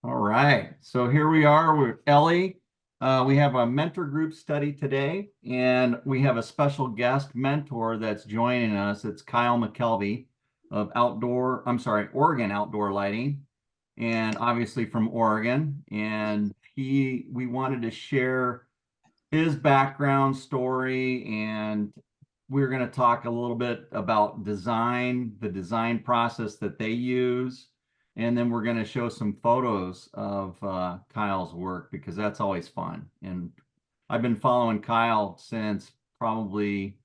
All right, so here we are with Ellie. We have a mentor group study today, and we have a special guest mentor that's joining us. It's Kyle McKelvy of Oregon Outdoor Lighting, and obviously from Oregon. And we wanted to share his background story, and we're going to talk a little bit about design, the design process that they use, and then we're going to show some photos of Kyle's work because that's always fun. And I've been following Kyle since probably,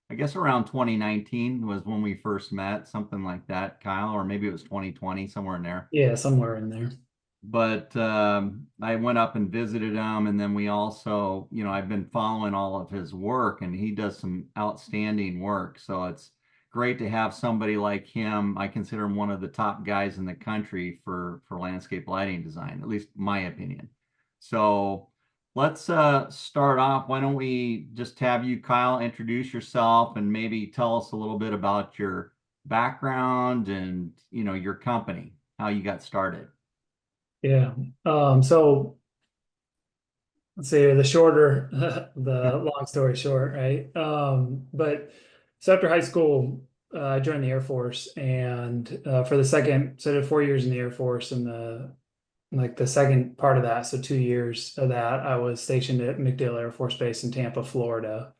I guess around 2019 was when we first met, something like that, Kyle, or maybe it was 2020, somewhere in there. Yeah, somewhere in there. But I went up and visited him, and then we also, I've been following all of his work, and he does some outstanding work. So it's great to have somebody like him. I consider him one of the top guys in the country for landscape lighting design, at least my opinion. So let's start off. Why don't we just have you, Kyle, introduce yourself and maybe tell us a little bit about your background and your company, how you got started. Yeah. So let's say the shorter, the long story short, right? But so after high school, I joined the Air Force, and for the second, so I did 4 years in the Air Force, and the second part of that, so 2 years of that, I was stationed at McDill Air Force Base in Tampa, Florida.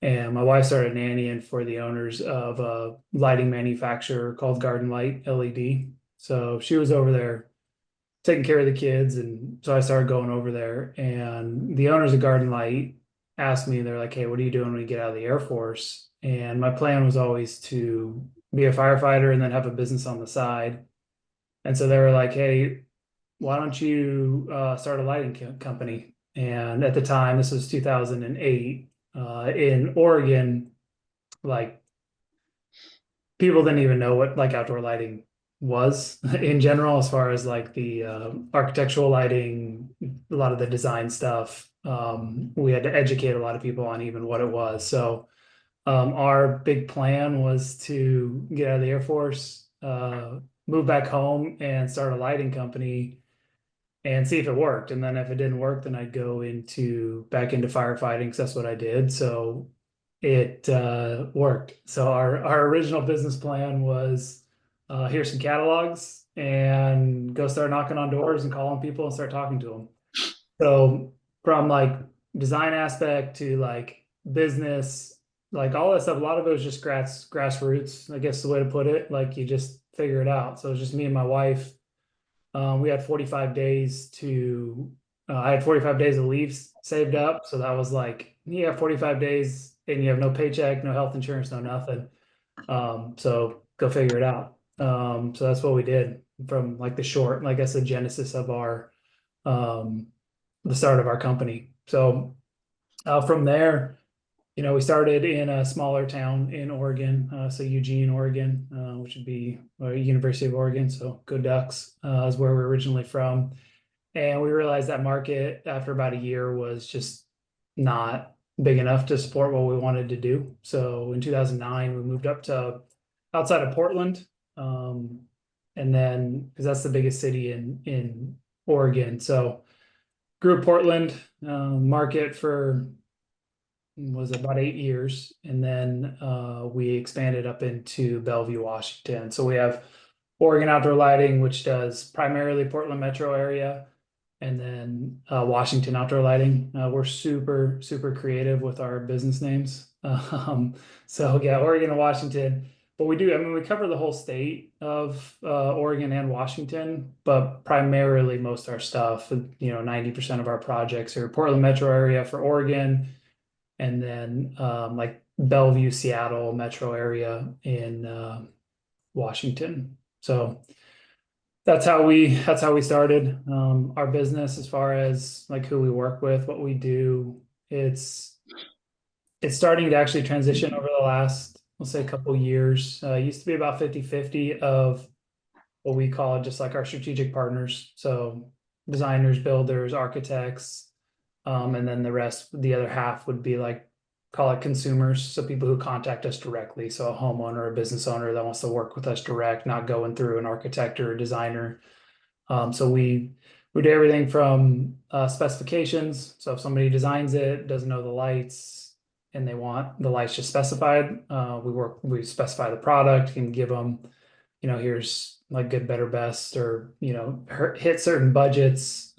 And my wife started nannying for the owners of a lighting manufacturer called Garden Light LED. So she was over there taking care of the kids. And so I started going over there. And the owners of Garden Light asked me, they're like, "Hey, what are you doing when you get out of the Air Force?" And my plan was always to be a firefighter and then have a business on the side. And so they were like, "Hey, why don't you start a lighting company?" And at the time, this was 2008, in Oregon, like people didn't even know what like outdoor lighting was in general, as far as like the architectural lighting, a lot of the design stuff. We had to educate a lot of people on even what it was. So our big plan was to get out of the Air Force, move back home, and start a lighting company and see if it worked. And then if it didn't work, then I'd go into back into firefighting because that's what I did. So it worked. So our original business plan was here's some catalogs and go start knocking on doors and calling people and start talking to them. So from like design aspect to like business, like all that stuff, a lot of it was just grassroots, I guess the way to put it. Like you just figure it out. So it was just me and my wife. We had 45 days to, I had 45 days of leaves saved up. So that was like, you have 45 days and you have no paycheck, no health insurance, no nothing. So go figure it out. So that's what we did from like the short, like that's the genesis of um, the start of our company. So from there, we started in a smaller town in Oregon, so Eugene, Oregon, which would be University of Oregon. So go Ducks is where we're originally from. And we realized that market after about a year was just not big enough to support what we wanted to do. So in 2009, we moved up to outside of Portland. Um, and then, because that's the biggest city in Oregon. So grew Portland market for was about 8 years, and then we expanded up into Bellevue, Washington. So we have Oregon Outdoor Lighting, which does primarily Portland metro area, and then Washington Outdoor Lighting. We're super creative with our business names. So yeah, Oregon and Washington. But we do, I mean, we cover the whole state of Oregon and Washington, but primarily most of our stuff, 90% of our projects are Portland metro area for Oregon, and then like Bellevue, Seattle metro area in Washington. So that's how we started our business. As far as like who we work with, what we do, it's starting to actually transition over the last, let's say, a couple of years. It used to be about 50-50 of what we call just like our strategic partners. So designers, builders, architects, and then the other half would be like, call it consumers. So people who contact us directly. So a homeowner, a business owner that wants to work with us direct, not going through an architect or a designer. So we do everything from specifications. So if somebody designs it, doesn't know the lights, and they want the lights just specified, we specify the product, and give them, here's like good, better, best, or hit certain budgets.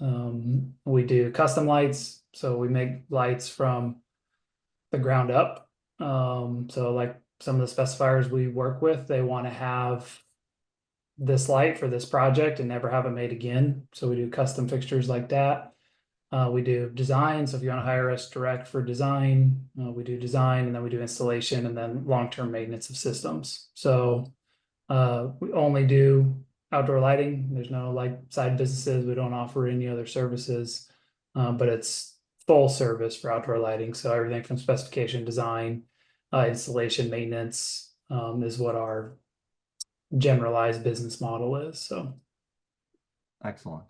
We do custom lights, so we make lights from the ground up. So like some of the specifiers we work with, they want to have this light for this project and never have it made again. So we do custom fixtures like that. We do design. So if you want to hire us direct for design, we do design, and then we do installation, and then long-term maintenance of systems. So we only do outdoor lighting. There's no like side businesses. We don't offer any other services, but it's full service for outdoor lighting. So everything from specification, design, installation, maintenance, is what our generalized business model is. So Excellent.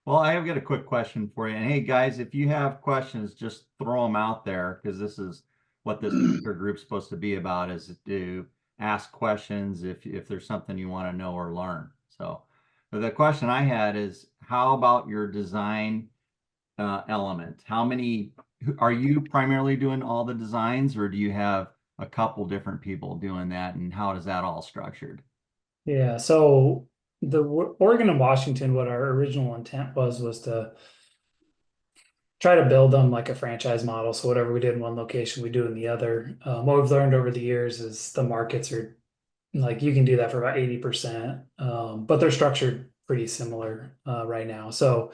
Well, I have got a quick question for you. And hey, guys, if you have questions, just throw them out there, because this is what this group's supposed to be about, is to ask questions if there's something you want to know or learn. So the question I had is, how about your design element? How many are you primarily doing all the designs, or do you have a couple different people doing that, and how is that all structured? yeah, so the Oregon and Washington, what our original intent was to try to build them like a franchise model. So whatever we did in one location, we do in the other. What we've learned over the years is the markets are like, you can do that for about 80%, but they're structured pretty similar right now. So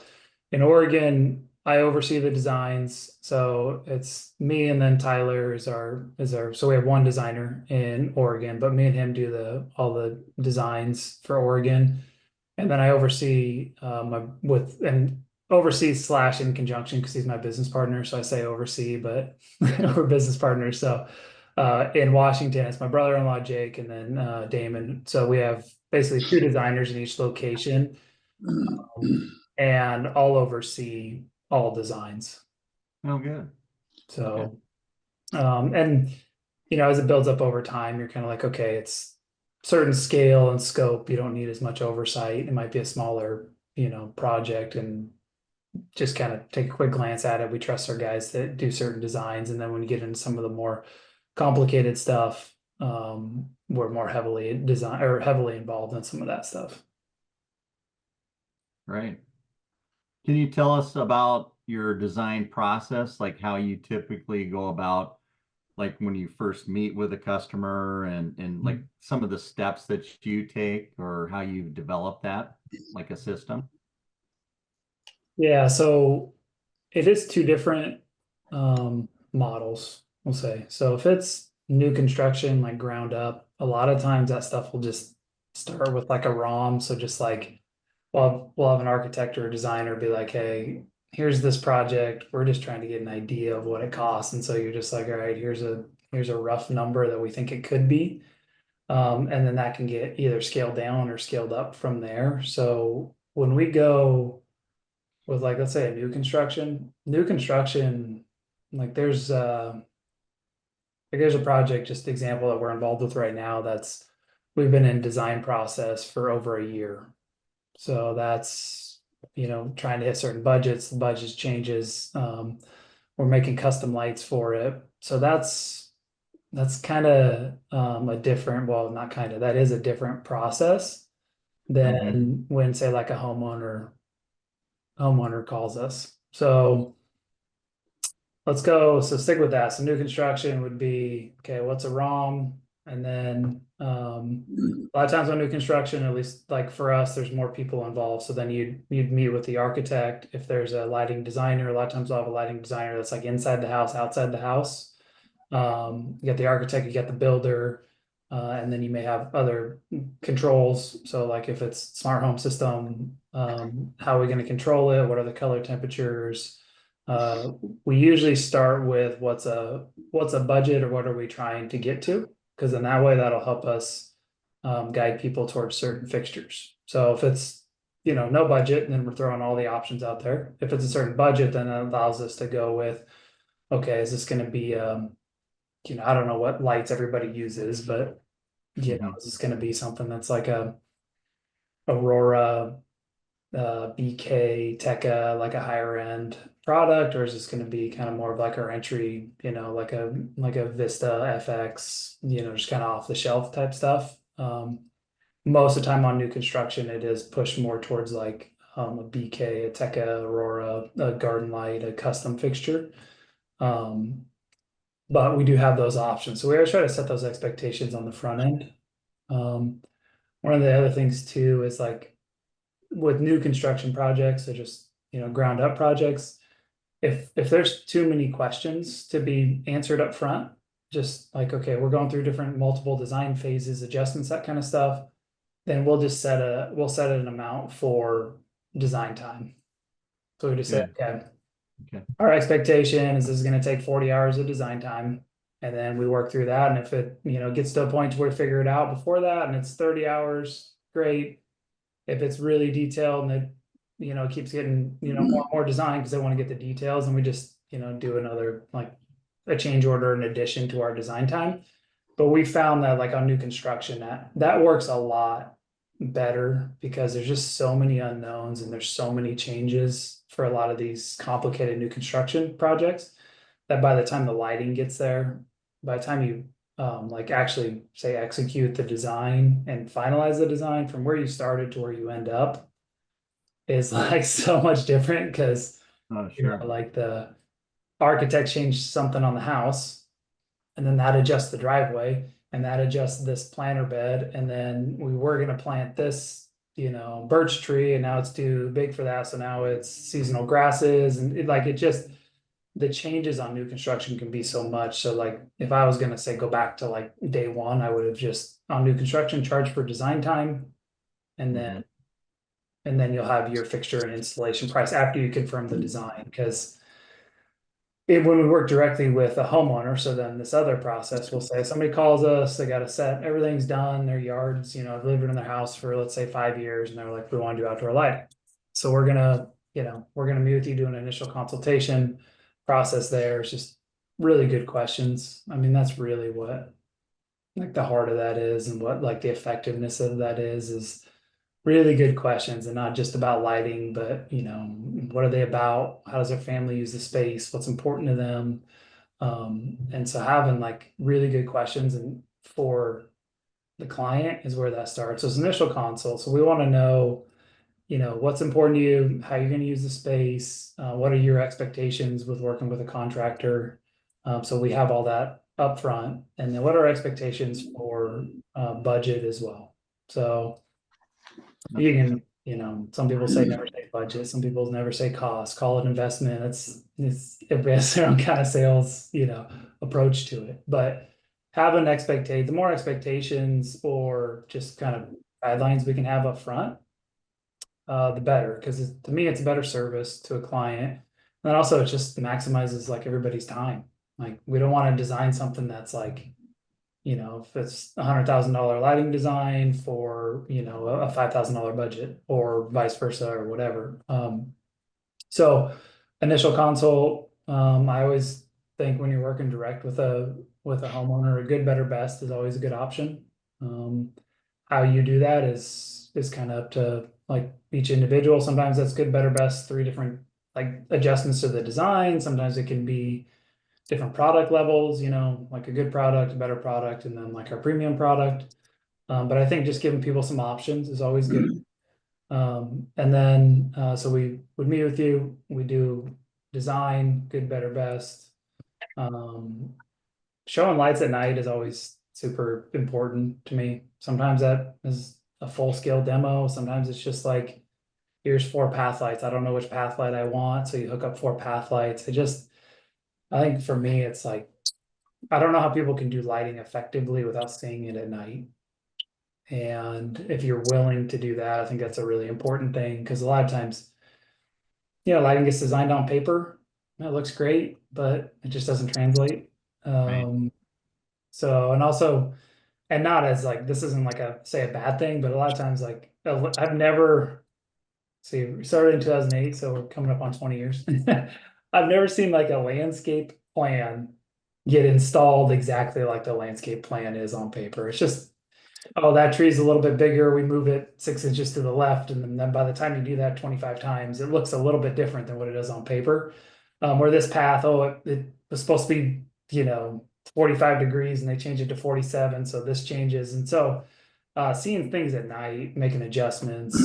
in Oregon, I oversee the designs. So it's me, and then Tyler is our so we have one designer in Oregon, but me and him do all the designs for Oregon. And then I oversee and oversee slash in conjunction, because he's my business partner. So I say oversee, but we're business partners. So in Washington, it's my brother-in-law Jake, and then Damon. So we have basically two designers in each location, and I'll oversee all designs. Oh, good. So and as it builds up over time, you're kind of like, okay, it's certain scale and scope, you don't need as much oversight. It might be a smaller, project, and just kind of take a quick glance at it. We trust our guys that do certain designs, and then when you get into some of the more complicated stuff, we're more heavily involved in some of that stuff. Right. Can you tell us about your design process, like how you typically go about, like when you first meet with a customer, and like some of the steps that you take, or how you develop that, like a system? Yeah, so it is two different models, we'll say. So if it's new construction, like ground up, a lot of times that stuff will just start with like a ROM. So just like, well, we'll have an architect or a designer be like, hey, here's this project. We're just trying to get an idea of what it costs. And so you're just like, all right, here's a rough number that we think it could be. And then that can get either scaled down or scaled up from there. So when we go with, like, let's say a new construction, like there's a project, just example, that we're involved with right now, we've been in design process for over a year. So that's, trying to hit certain budgets, the budget changes. We're making custom lights for it. So that's kind of that is a different process than when, say, like a homeowner calls us. So let's go. So stick with that. So new construction would be, okay, what's a ROM? And then a lot of times on new construction, at least like for us, there's more people involved. So then you'd meet with the architect. If there's a lighting designer, a lot of times I'll have a lighting designer that's like inside the house, outside the house. You got the architect, you got the builder, and then you may have other controls. So like if it's smart home system, how are we going to control it? What are the color temperatures? We usually start with what's a budget, or what are we trying to get to? Because then that way that'll help us guide people towards certain fixtures. So if it's no budget, then we're throwing all the options out there. If it's a certain budget, then it allows us to go with, okay, is this going to be I don't know what lights everybody uses, but is this going to be something that's like a Aurora BK Tekka, like a higher end product, or is this going to be kind of more of like our entry, like a Vista FX, just kind of off the shelf type stuff. Most of the time on new construction, it is pushed more towards like a BK, a Tekka, Aurora, a Garden Light, a custom fixture. Um, but we do have those options. So we always try to set those expectations on the front end. One of the other things too is like with new construction projects or just, ground up projects, if there's too many questions to be answered up front, just like, okay, we're going through different multiple design phases, adjustments, that kind of stuff, then we'll set an amount for design time. So we just say, Good. okay, Okay. our expectation is this is going to take 40 hours of design time. And then we work through that. And if it, gets to a point where we figure it out before that and it's 30 hours, great. If it's really detailed and it, keeps getting, more and more design because they want to get the details, and we just, do another like a change order in addition to our design time. But we found that like on new construction, that works a lot better because there's just so many unknowns and there's so many changes for a lot of these complicated new construction projects that by the time the lighting gets there, by the time you like actually say execute the design and finalize the design from where you started to where you end up is like so much different because Oh, sure. like the architect changed something on the house and then that adjusts the driveway and that adjusts this planter bed and then we were going to plant this birch tree and now it's too big for that, so now it's seasonal grasses and it just the changes on new construction can be so much. So like if I was going to say go back to like day one, I would have just on new construction charged for design time and Mhm. then you'll have your fixture and installation price after you confirm the design because when we work directly with a homeowner, so then this other process will say somebody calls us, they got a set, everything's done, their yards, I've lived in their house for let's say 5 years, and they're like, we want to do outdoor lighting. So we're gonna meet with you, do an initial consultation process there. It's just really good questions. I mean, that's really what like the heart of that is, and what like the effectiveness of that is really good questions and not just about lighting, but what are they about? How does their family use the space? What's important to them? And so having like really good questions and for the client is where that starts. So it's initial consult. So we want to know, what's important to you, how you're going to use the space, what are your expectations with working with a contractor. So we have all that up front, and then what are our expectations for budget as well. So you can, some people say never say budget, some people never say cost, call it investment. It has their own kind of sales, approach to it. But have an expectation, the more expectations or just kind of guidelines we can have up front, the better. Because to me, it's a better service to a client. And then also it just maximizes like everybody's time. Like we don't want to design something that's like, if it's $100,000 lighting design for, a $5,000 budget or vice versa or whatever. So initial consult, I always think when you're working direct with a homeowner, a good, better, best is always a good option. How you do that is kind of up to like each individual. Sometimes that's good, better, best, three different like adjustments to the design. Sometimes it can be different product levels, like a good product, a better product, and then like our premium product. But I think just giving people some options is always good. And then so we would meet with you, we do design, good, better, best. Um, Showing lights at night is always super important to me. Sometimes that is a full scale demo. Sometimes it's just like, here's 4 path lights. I don't know which path light I want. So you hook up 4 path lights. I think for me, it's like, I don't know how people can do lighting effectively without seeing it at night. And if you're willing to do that, I think that's a really important thing because a lot of times, lighting gets designed on paper. It looks great, but it just doesn't translate. Right. So, and also, and not as like, this isn't like say a bad thing, but a lot of times, like, I've never, see, we started in 2008, so we're coming up on 20 years. I've never seen like a landscape plan get installed exactly like the landscape plan is on paper. It's just, oh, that tree's a little bit bigger, we move it 6 inches to the left, and then by the time you do that 25 times, it looks a little bit different than what it does on paper. Where this path, it was supposed to be, 45 degrees and they changed it to 47, so this changes. And so seeing things at night, making adjustments,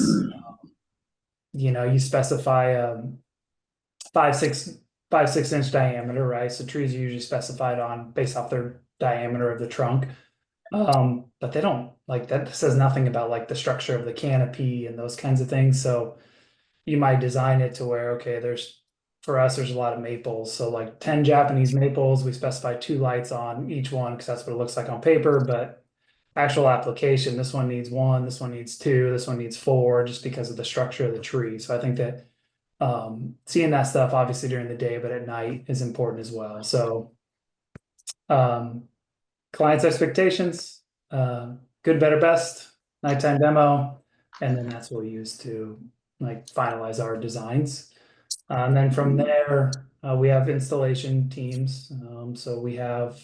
you specify 5 6 5 6 inch diameter, right? So trees are usually specified on based off their diameter of the trunk. But they don't like that says nothing about like the structure of the canopy and those kinds of things. So you might design it to where, okay, for us, there's a lot of maples. So like 10 Japanese maples, we specify 2 lights on each one because that's what it looks like on paper. But actual application, this one needs 1, this one needs 2, this one needs 4, just because of the structure of the tree. So I think that seeing that stuff obviously during the day, but at night is important as well. So clients' expectations, good, better, best, nighttime demo, and then that's what we use to like finalize our designs. And then from there, we have installation teams. So we have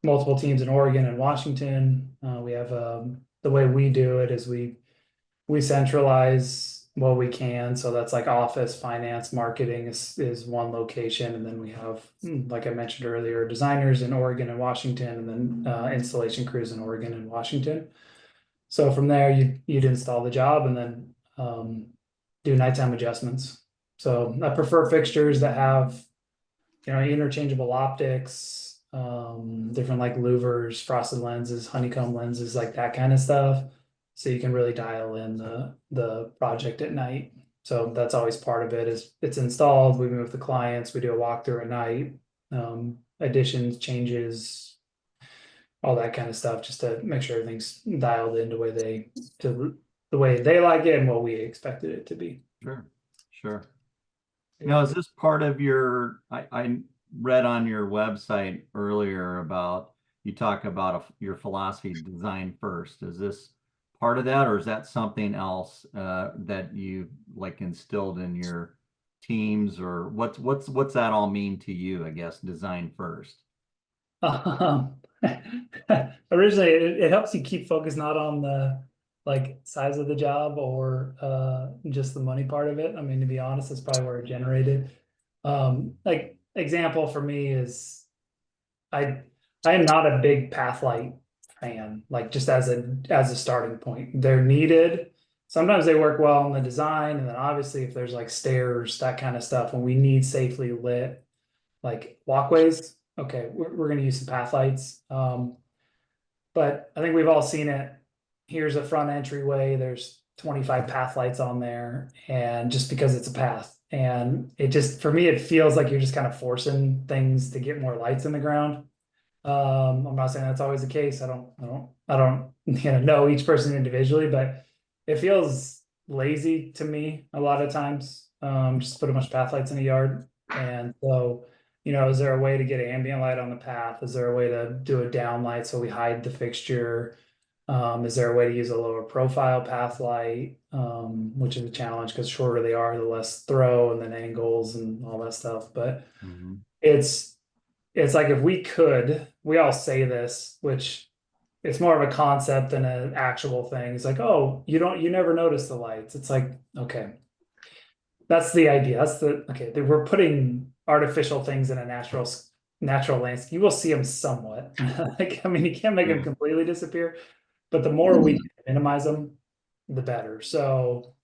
multiple teams in Oregon and Washington. We have the way we do it is we centralize what we can. So that's like office, finance, marketing is one location. And then we have, like I mentioned earlier, designers in Oregon and Washington, and then installation crews in Oregon and Washington. So from there, you'd install the job and then do nighttime adjustments. So I prefer fixtures that have, interchangeable optics, different like louvers, frosted lenses, honeycomb lenses, like that kind of stuff. So you can really dial in the project at night. So that's always part of it. Is it's installed, we move the clients, we do a walkthrough at night, additions, changes, all that kind of stuff, just to make sure everything's dialed in the way they like it and what we expected it to be. Sure. Now, is this part of I read on your website earlier about, you talk about your philosophy, design first. Is this part of that, or is that something else that you like instilled in your teams, or what's that all mean to you, I guess, design first? Originally, it helps you keep focused not on the like size of the job or just the money part of it. I mean, to be honest, that's probably where it generated. Like example for me is I am not a big pathlight fan, like just as a starting point. They're needed. Sometimes they work well in the design, and then obviously if there's like stairs, that kind of stuff, when we need safely lit like walkways, okay, we're going to use some path lights. But I think we've all seen it. Here's a front entryway, there's 25 path lights on there, and just because it's a path, and it just, for me, it feels like you're just kind of forcing things to get more lights in the ground. I'm not saying that's always the case. I don't know each person individually, but it feels lazy to me a lot of times. Just put a bunch of path lights in a yard. And so, is there a way to get ambient light on the path? Is there a way to do a down light so we hide the fixture? Is there a way to use a lower profile path light, which is a challenge because shorter they are, the less throw and then angles and all that stuff. But it's like, if we all say this, which it's more of a concept than an actual thing. It's like, oh, you never notice the lights. It's like, okay, that's the idea. We're putting artificial things in a natural landscape. You will see them somewhat. Like, I mean, you can't make them completely disappear, but the more we minimize them, the better. So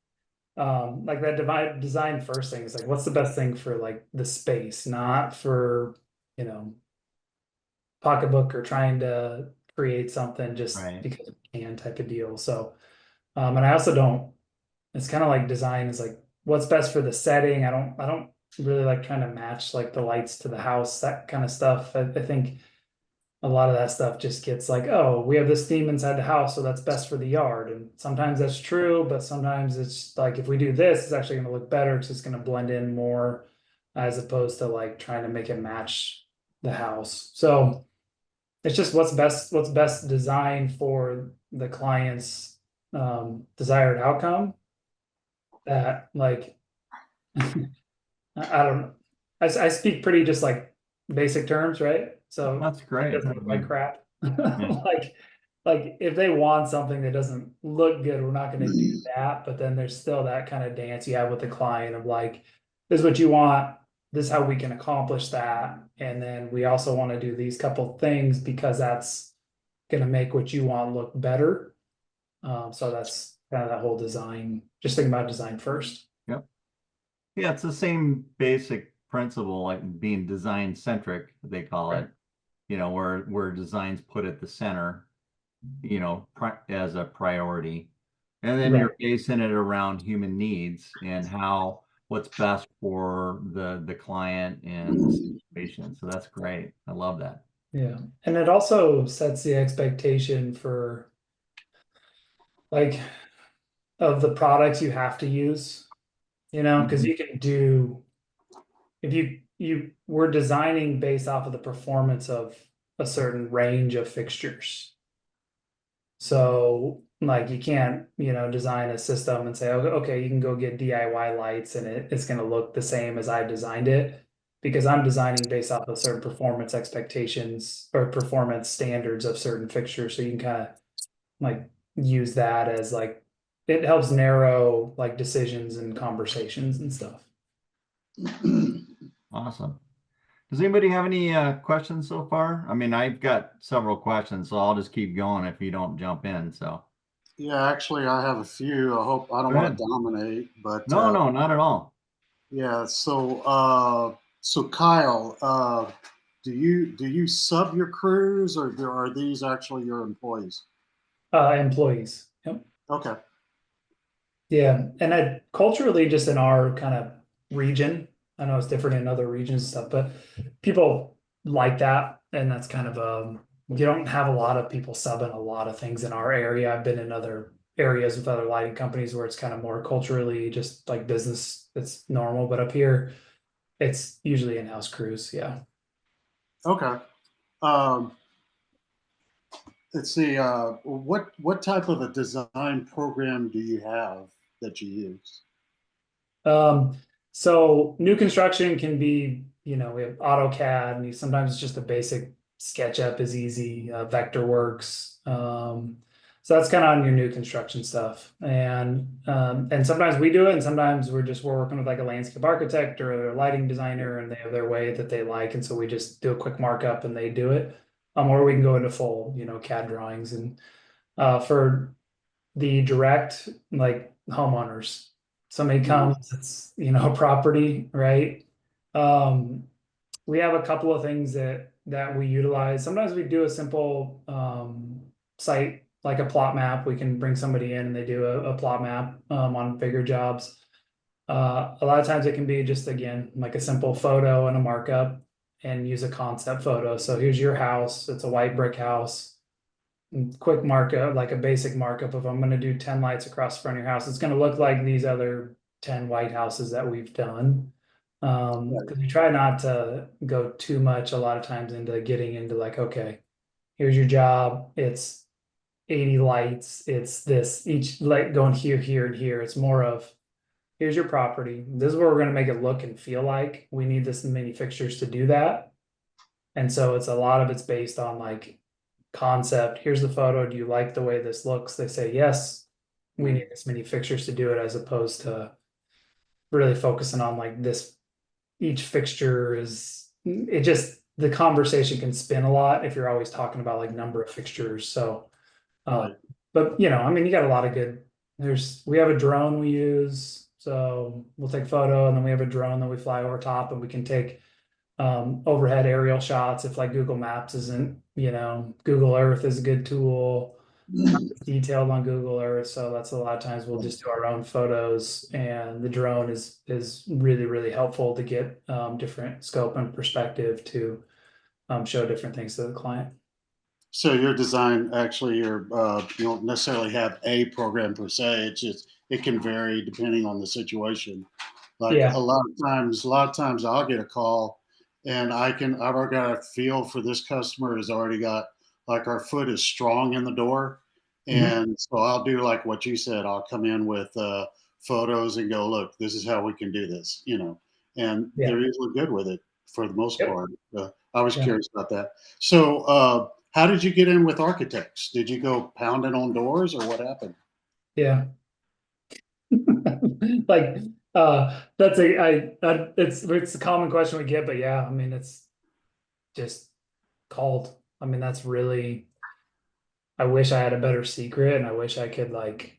like that design first thing is like, what's the best thing for like the space, not for, pocketbook or trying to create something just because we can type of deal. So, and I also don't, it's kind of like design is like, what's best for the setting. I don't really like trying to match like the lights to the house, that kind of stuff. I think a lot of that stuff just gets like, oh, we have this theme inside the house, so that's best for the yard. And sometimes that's true, but sometimes it's like, if we do this, it's actually going to look better because it's going to blend in more, as opposed to like trying to make it match the house. So it's just what's best designed for the client's desired outcome. That like I don't know. I speak pretty just like basic terms, right? So That's great. it doesn't look like crap. Yeah. Like if they want something that doesn't look good, we're not going to do that. But then there's still that kind of dance you have with the client of like, this is what you want. This is how we can accomplish that. And then we also want to do these couple things because that's going to make what you want look better. So that's kind of that whole design, just thinking about design first. Yep. Yeah, it's the same basic principle, like being design centric, they call Right. it, where design's put at the center, as a priority. And then Right. you're basing it around human needs and what's best for the client and the situation. So that's great. I love that. Yeah. And it also sets the expectation for like of the products you have to use, because Mhm. you can do if you we're designing based off of the performance of a certain range of fixtures. So like you can't, design a system and say, okay, you can go get DIY lights and it's going to look the same as I designed it because I'm designing based off of certain performance expectations or performance standards of certain fixtures. So you can kind of like use that as like it helps narrow like decisions and conversations and stuff. Awesome. Does anybody have any questions so far? I mean, I've got several questions, so I'll just keep going if you don't jump in. So Yeah, actually, I have a few. I hope I don't go want ahead. to dominate, but No, no, not at all. yeah. So Kyle, do you sub your crews, or are these actually your employees? Employees. Yep. Okay. Yeah, and culturally, just in our kind of region, I know it's different in other regions and stuff, but people like that, and that's kind of you don't have a lot of people subbing a lot of things in our area. I've been in other areas with other lighting companies where it's kind of more culturally just like business, it's normal, but up here, it's usually in-house crews. Yeah. Okay. Um, let's see. What type of a design program do you have that you use? Um, so new construction can be, we have AutoCAD and sometimes it's just a basic SketchUp is easy, Vectorworks. So that's kind of on your new construction stuff. And sometimes we do it and sometimes we're working with like a landscape architect or a lighting designer and they have their way that they like. And so we just do a quick markup and they do it. Or we can go into full, CAD drawings and for the direct like homeowners. Somebody Mhm. comes, it's a property, right? Um, we have a couple of things that we utilize. Sometimes we do a simple site like a plot map. We can bring somebody in and they do a plot map on bigger jobs. A lot of times it can be just again like a simple photo and a markup and use a concept photo. So here's your house. It's a white brick house quick markup, like a basic markup of I'm going to do 10 lights across the front of your house. It's going to look like these other 10 white houses that we've done. Right. Because we try not to go too much a lot of times into getting into like, okay, here's your job. It's 80 lights. It's this each light going here, here, and here. It's more of here's your property. This is where we're going to make it look and feel like. We need this many fixtures to do that. And so it's a lot of it's based on like concept. Here's the photo. Do you like the way this looks? They say, yes, we Mhm. need this many fixtures to do it, as opposed to really focusing on like this. Each fixture is it just the conversation can spin a lot if you're always talking about like number of fixtures. So, uh, Right. but I mean, you got a lot of good. We have a drone we use, so we'll take photo, and then we have a drone that we fly over top, and we can take overhead aerial shots if like Google Maps isn't, Google Earth is a good tool. It's detailed on Google Earth, so that's a lot of times we'll just do our own photos, and the drone is really really helpful to get different scope and perspective to show different things to the client. So your design actually, you don't necessarily have a program per se. It's just it can vary depending on the situation. Like Yeah, a lot of times I'll get a call, and I've already got a feel for this customer has already got like our foot is strong in the door, hmm, and so I'll do like what you said. I'll come in with photos and go, look, this is how we can do this, and yeah, they're usually good with it for the most yep, part. I was yeah. curious about that. So how did you get in with architects? Did you go pounding on doors or what happened? Yeah. Like, that's it's a common question we get, but yeah, I mean, it's just called. I mean, that's really, I wish I had a better secret, and I wish I could like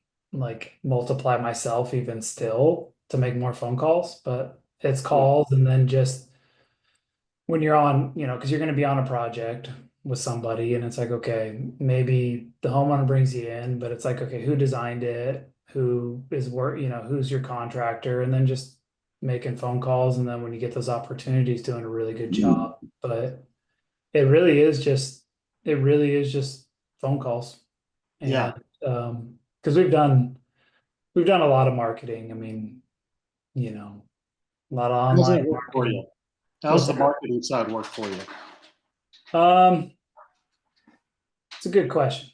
multiply myself even still to make more phone calls, but it's calls. And then just when you're on, because you're going to be on a project with somebody, and it's like, okay, maybe the homeowner brings you in, but it's like, okay, who designed it? Who is who's your contractor? And then just making phone calls. And then when you get those opportunities, doing a really good job. But it really is just, it really is just phone calls. Yeah. And because we've done a lot of marketing. I mean, a lot of How's online that work for marketing. you? How's What's the that? marketing side work for you? It's a good question.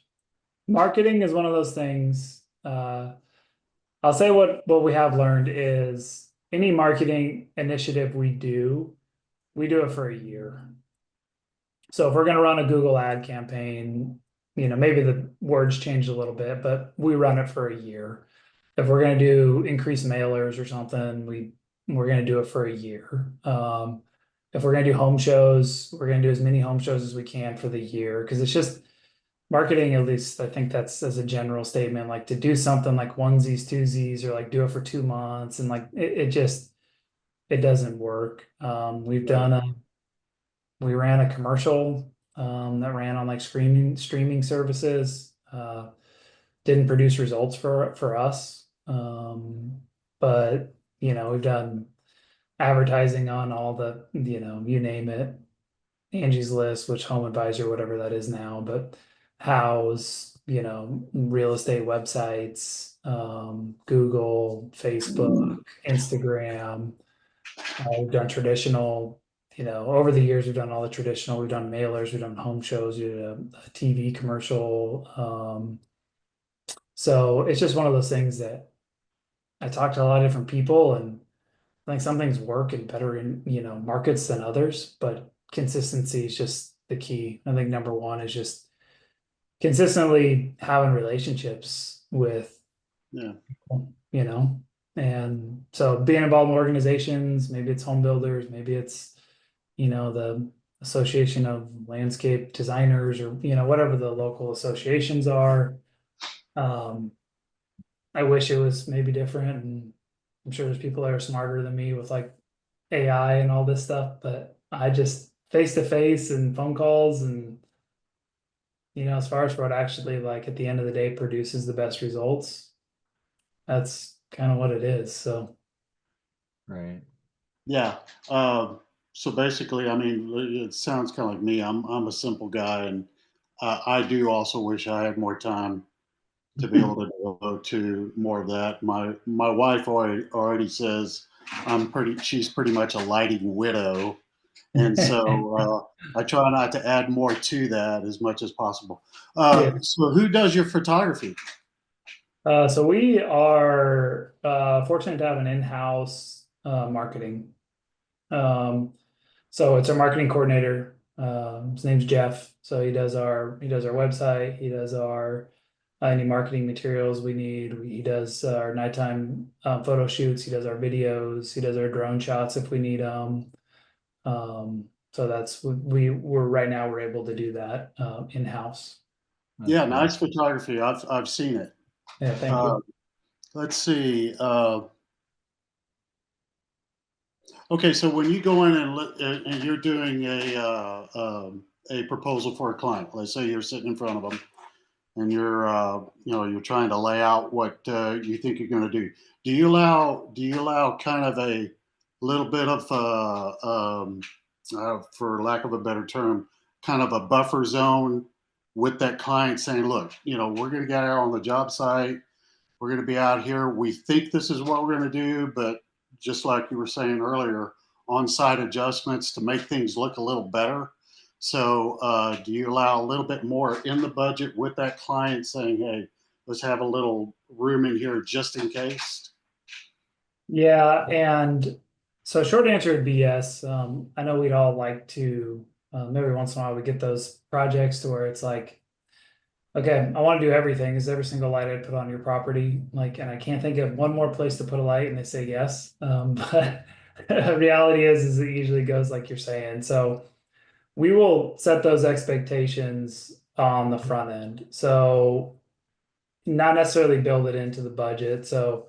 Marketing is one of those things. I'll say what we have learned is any marketing initiative we do it for a year. So if we're going to run a Google ad campaign, maybe the words changed a little bit, but we run it for a year. If we're going to do increased mailers or something, we're going to do it for a year. If we're going to do home shows, we're going to do as many home shows as we can for the year, because it's just marketing. At least I think that's as a general statement, like to do something like onesies, twosies, or like do it for 2 months, and like it doesn't work. We ran a commercial that ran on like streaming services. Didn't produce results for us. But we've done advertising on all the, you name it, Angie's List, which Home Advisor, whatever that is now, but House, real estate websites, Google, Facebook, Instagram. We've done traditional, over the years, we've done all the traditional, we've done mailers, we've done home shows, we did a TV commercial. So it's just one of those things that I talk to a lot of different people, and I think some things work and better in, markets than others, but consistency is just the key. I think number one is just consistently having relationships with Yeah. people, and so being involved in organizations, maybe it's home builders, maybe it's, the Association of Landscape Designers, or, whatever the local associations are. I wish it was maybe different, and I'm sure there's people that are smarter than me with like AI and all this stuff, but I just face to face and phone calls, and as far as what actually like at the end of the day produces the best results, that's kind of what it is. So Right. Yeah. So basically, I mean, it sounds kind of like me. I'm a simple guy, and I do also wish I had more time to be able to devote to more of that. My wife already says she's pretty much a lighting widow, and so I try not to add more to that as much as possible. yeah. So who does your photography? So we are fortunate to have an in-house marketing. So it's our marketing coordinator. His name's Jeff. So he does our website. He does our any marketing materials we need. He does our nighttime photo shoots. He does our videos. He does our drone shots if we need them. So that's we're right now we're able to do that in-house. Yeah, That's nice great. photography. I've seen it. Yeah, thank Uh, you. let's see. Okay, so when you go in and you're doing a proposal for a client, let's say you're sitting in front of them and you're trying to lay out what you think you're going to do. Do you allow kind of a little bit of for lack of a better term, kind of a buffer zone with that client, saying, look, we're going to get out on the job site. We're going to be out here. We think this is what we're going to do, but just like you were saying earlier, on-site adjustments to make things look a little better. So do you allow a little bit more in the budget with that client, saying, hey, let's have a little room in here just in case? Yeah, and so short answer would be yes. I know we'd all like to Every once in a while we get those projects to where it's like, okay, I want to do everything. Is every single light I'd put on your property? Like, and I can't think of one more place to put a light, and they say yes. But the reality is it usually goes like you're saying. So we will set those expectations on the front end. So not necessarily build it into the budget. So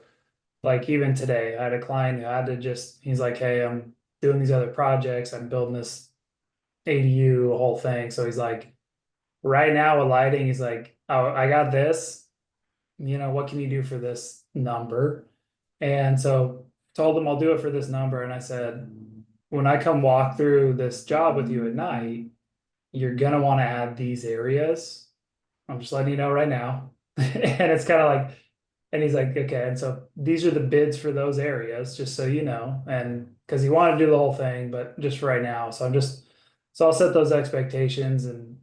like even today, I had a client who had to he's like, hey, I'm doing these other projects. I'm building this ADU, a whole thing. So he's like, right now with lighting, he's like, oh, I got this. What can you do for this number? And so told him I'll do it for this number. And I said, when I come walk through this job with you at night, you're gonna want to add these areas. I'm just letting you know right now. And it's kind of like, and he's like, okay. And so these are the bids for those areas, just so you know. And because he wanted to do the whole thing, but just for right now. So I'll set those expectations and,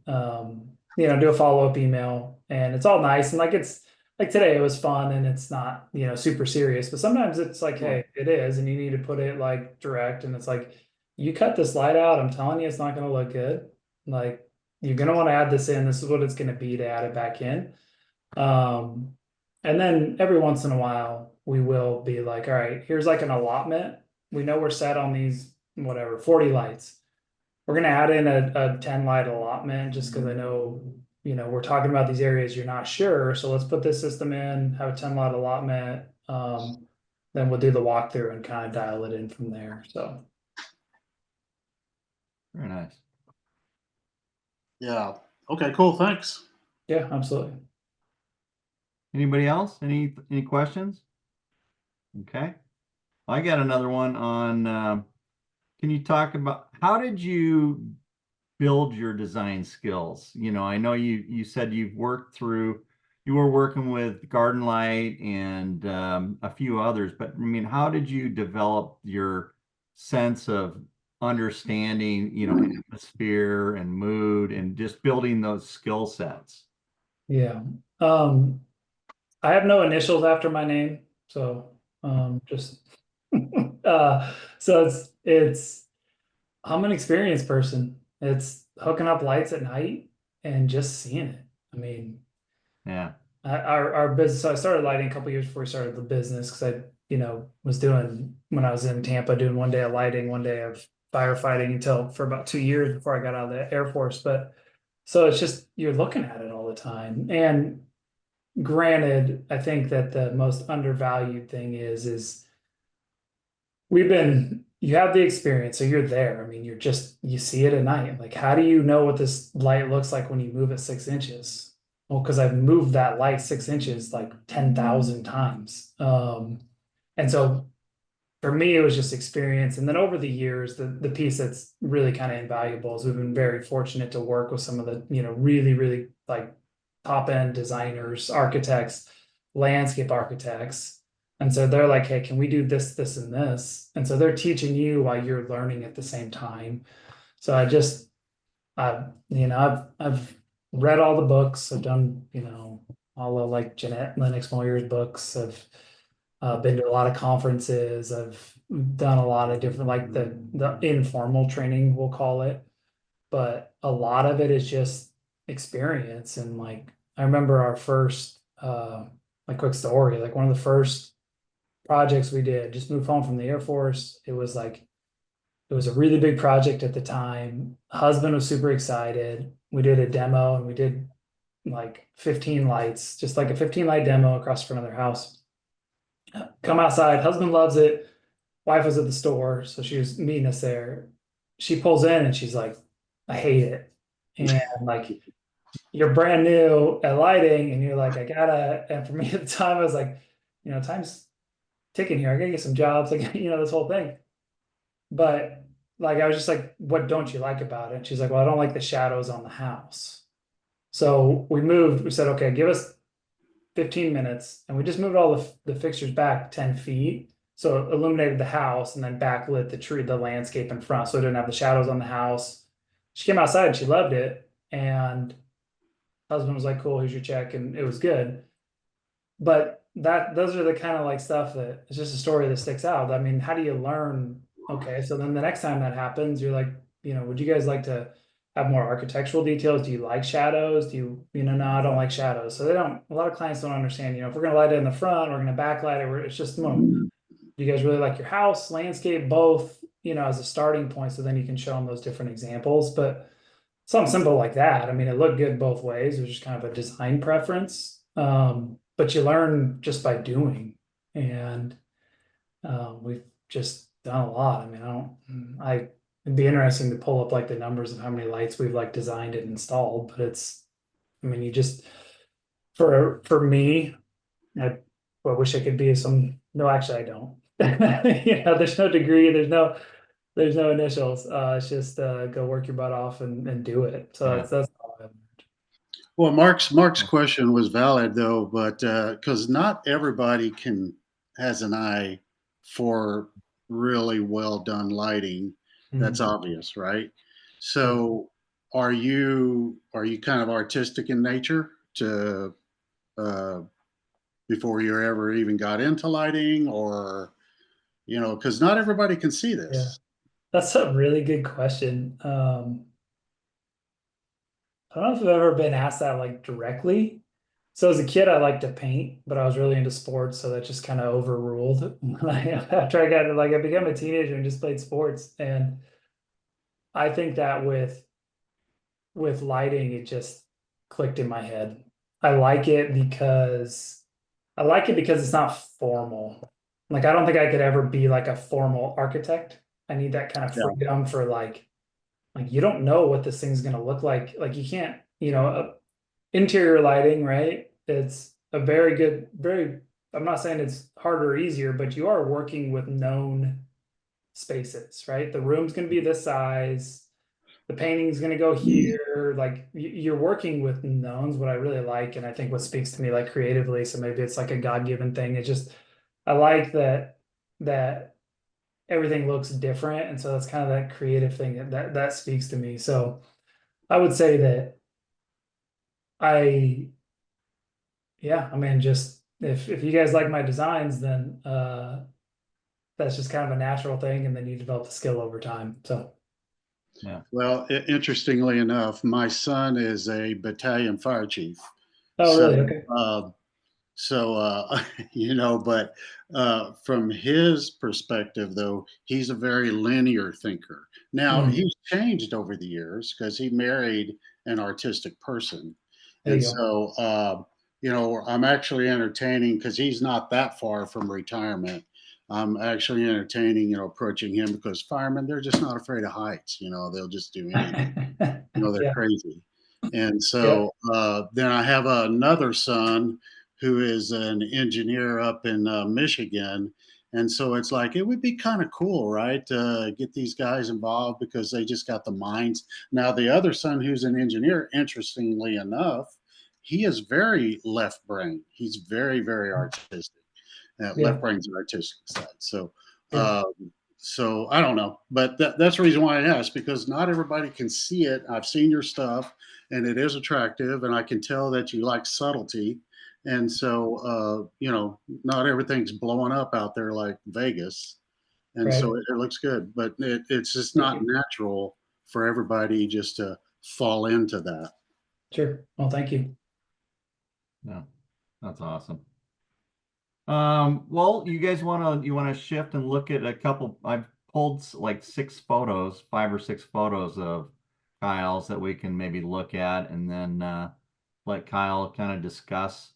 do a follow-up email, and it's all nice. And it's like today, it was fun and it's not, super serious, but sometimes it's like, hey, it is. And you need to put it like direct. And it's like, you cut this light out, I'm telling you, it's not going to look good. Like, you're going to want to add this in. This is what it's going to be to add it back in. And then every once in a while, we will be like, all right, here's like an allotment. We know we're set on these, whatever, 40 lights. We're going to add in a 10 light allotment just because I know, we're talking about these areas you're not sure. So let's put this system in, have a 10 light allotment. Then we'll do the walkthrough and kind of dial it in from there. So. Very nice. Yeah. Okay, cool. Thanks. Yeah, absolutely. Anybody else? Any questions? Okay. I got another one on, can you talk about how did you build your design skills? I know you said you were working with Garden Light and a few others, but I mean, how did you develop your sense of understanding, atmosphere and mood and just building those skill sets? Yeah. I have no initials after my name, so just so it's I'm an experienced person. It's hooking up lights at night and just seeing it. I mean, Yeah. Our business. So I started lighting a couple years before we started the business because I, was doing when I was in Tampa, doing one day of lighting, one day of firefighting for about 2 years before I got out of the Air Force. But so it's just you're looking at it all the time. And granted, I think that the most undervalued thing is you have the experience, so you're there. I mean, you see it at night. Like, how do you know what this light looks like when you move it 6 inches? Well, because I've moved that light 6 inches like 10,000 times. And so for me, it was just experience. And then over the years, the piece that's really kind of invaluable is we've been very fortunate to work with some of the, really, really like top end designers, architects, landscape architects. And so they're like, hey, can we do this, this, and this? And so they're teaching you while you're learning at the same time. So I've read all the books. I've done, all of like Jeanette Lennox Moyer's books. I've been to a lot of conferences. I've done a lot of different, like the informal training, we'll call it. But a lot of it is just experience. And like, I remember our first, like quick story, like one of the first projects we did, just moved home from the Air Force. It was a really big project at the time. Husband was super excited. We did a demo and we did like 15 lights, just like a 15 light demo across front of their house. Come outside, husband loves it. Wife was at the store, so she was meeting us there. She pulls in and she's like, I hate it. And like, you're brand new at lighting and you're like, and for me at the time, I was like, time's ticking here. I gotta get some jobs, like, this whole thing. But like, I was just like, what don't you like about it? And she's like, well, I don't like the shadows on the house. So we said, okay, give us 15 minutes. And we just moved all the fixtures back 10 feet. So it illuminated the house and then backlit the landscape in front. So it didn't have the shadows on the house. She came outside and she loved it. And husband was like, cool, here's your check. And it was good. But those are the kind of like stuff that it's just a story that sticks out. I mean, how do you learn? Okay, so then the next time that happens, you're like, would you guys like to have more architectural details? Do you like shadows? Do you know, no, I don't like shadows. So a lot of clients don't understand, if we're going to light it in the front, we're going to backlight it. It's just, do you guys really like your house, landscape, both, as a starting point. So then you can show them those different examples. But something simple like that. I mean, it looked good both ways. It was just kind of a design preference. But you learn just by doing. And we've just done a lot. I mean, it'd be interesting to pull up like the numbers of how many lights we've like designed and installed, but I mean, you just, for me, I wish I could be no, actually I don't. There's no degree, there's no initials. It's just, go work your butt off and do it. So Yeah. that's all I learned. Well, Mark's question was valid though, but because not everybody has an eye for really well done lighting. That's obvious, right? So, are you kind of artistic in nature to uh, before you ever even got into lighting, or because not everybody can see Yeah, this. that's a really good question. I don't know if I've ever been asked that like directly. So as a kid, I liked to paint, but I was really into sports, so that just kind of overruled. After I became a teenager and just played sports, and I think that with lighting, it just clicked in my head. I like it because it's not formal. Like I don't think I could ever be like a formal architect. I need that kind of Yeah. freedom for like you don't know what this thing's gonna look like. Like you can't, interior lighting, right? It's a I'm not saying it's harder or easier, but you are working with known spaces, right? The room's going to be this size, the painting's going to go here. Like you're working with knowns, what I really like. And I think what speaks to me like creatively. So maybe it's like a God-given thing. It's just, I like that everything looks different. And so that's kind of that creative thing that speaks to me. So I would say that I yeah, I mean, just if you guys like my designs, then that's just kind of a natural thing, and then you develop the skill over time. So Yeah. Well, interestingly enough, my son is a battalion fire chief. oh So, really? Okay. uh, but from his perspective, though, he's a very linear thinker. Now, Mm, he's changed over the years because he married an artistic person. there And you go. so, I'm actually entertaining because he's not that far from retirement. I'm actually entertaining, approaching him because firemen, they're just not afraid of heights. They'll just do anything. They're Yeah. crazy. And Yeah. so then I have another son who is an engineer up in Michigan. And so it's like, it would be kind of cool, right? To get these guys involved because they just got the minds. Now, the other son who's an engineer, interestingly enough, he is very left brain. He's very, very artistic. Yeah. Left brain's the artistic side. Sure. Um, so I don't know, but that's the reason why I asked because not everybody can see it. I've seen your stuff, and it is attractive, and I can tell that you like subtlety. And so, not everything's blowing up out there like Vegas, and so Right. it looks good, but it's just Thank not you. natural for everybody just to fall into that. Sure. Well, thank you. Yeah. That's awesome. Well, you wanna shift and look at a couple. I've pulled like 6 photos, 5 or 6 photos of Kyle's that we can maybe look at, and then let Kyle kind of discuss